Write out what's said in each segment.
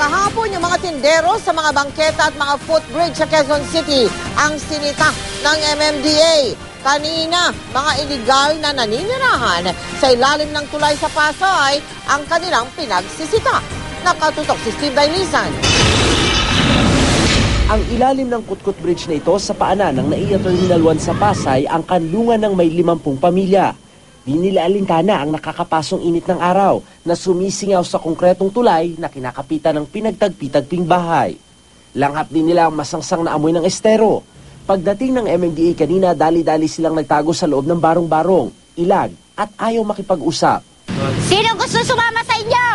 Kahapon, yung mga tindero sa mga bangketa at mga footbridge sa Quezon City ang sinita ng MMDA. Kanina, mga iligal na naninirahan sa ilalim ng tulay sa Pasay ang kanilang pinagsisita. Nakatutok si Steve Dailisan. Ang ilalim ng Kutkut Bridge na ito sa paanan ng NAIA Terminal 1 sa Pasay ang kanlungan ng may 50 pamilya. Di nila alintana ang nakakapasong init ng araw na sumisingaw sa konkretong tulay na kinakapitan ng pinagtagpi-tagping bahay. Langhap din nila ang masangsang na amoy ng estero. Pagdating ng MMDA kanina, dali-dali silang nagtago sa loob ng barong-barong, ilag at ayaw makipag-usap. Sino gusto sumama sa inyo?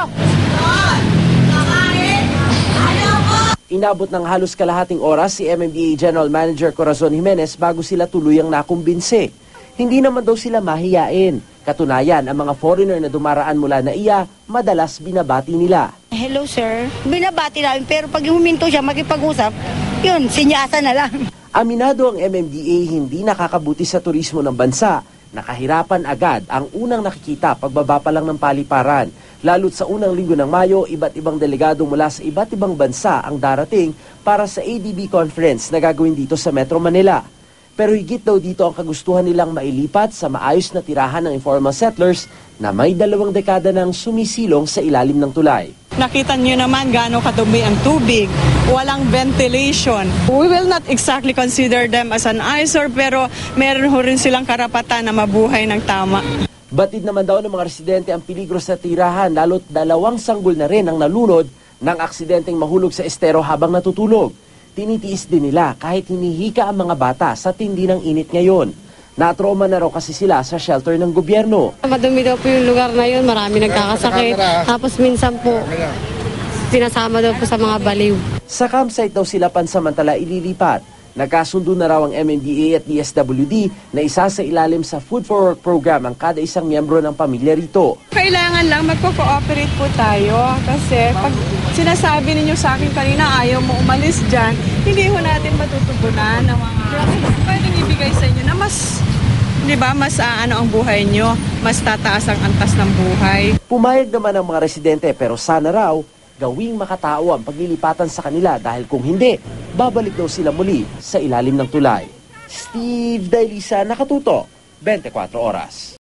Inabot ng halos kalahating oras si MMDA General Manager Corazon Jimenez bago sila tuluyang nakumbinse. Hindi naman daw sila mahiyain. Katunayan, ang mga foreigner na dumaraan mula NAIA, madalas binabati nila. Hello sir, binabati namin pero pag huminto siya makipag-usap, yun, sinyasa na lang. Aminado ang MMDA hindi nakakabuti sa turismo ng bansa. Nakahirapan agad ang unang nakikita pagbaba pa lang ng paliparan. Lalo't sa unang linggo ng Mayo, iba't ibang delegado mula sa iba't ibang bansa ang darating para sa ADB conference na gagawin dito sa Metro Manila. Pero higit daw dito ang kagustuhan nilang mailipat sa maayos na tirahan ng informal settlers na may 2 dekada nang sumisilong sa ilalim ng tulay. Nakita niyo naman gaano kadumi ang tubig, walang ventilation. We will not exactly consider them as an eyesore pero meron ho rin silang karapatan na mabuhay ng tama. Batid naman daw ng mga residente ang peligro sa tirahan lalo't 2 sanggol na rin ang nalunod ng aksidenteng mahulog sa estero habang natutulog. Tinitiis din nila kahit hinihika ang mga bata sa tindi ng init ngayon. Natroma na raw kasi sila sa shelter ng gobyerno. Madumi daw po yung lugar na yun, marami nagkakasakit. Tapos minsan po, sinasama daw po sa mga baliw. Sa campsite daw sila pansamantala ililipat. Nagkasundo na raw ang MMDA at DSWD na isa sa ilalim sa Food for Work program ang kada isang miyembro ng pamilya rito. Kailangan lang magko-cooperate po tayo kasi pag sinasabi ninyo sa akin kanina ayaw mo umalis dyan, hindi ho natin matutugunan ng mga pwedeng ibigay sa inyo na mas, di ba, mas ang buhay nyo, mas tataas ang antas ng buhay. Pumayag naman ang mga residente pero sana raw gawing makatao ang paglilipatan sa kanila dahil kung hindi, babalik daw sila muli sa ilalim ng tulay. Steve Dailisa, Nakatutok, 24 Oras.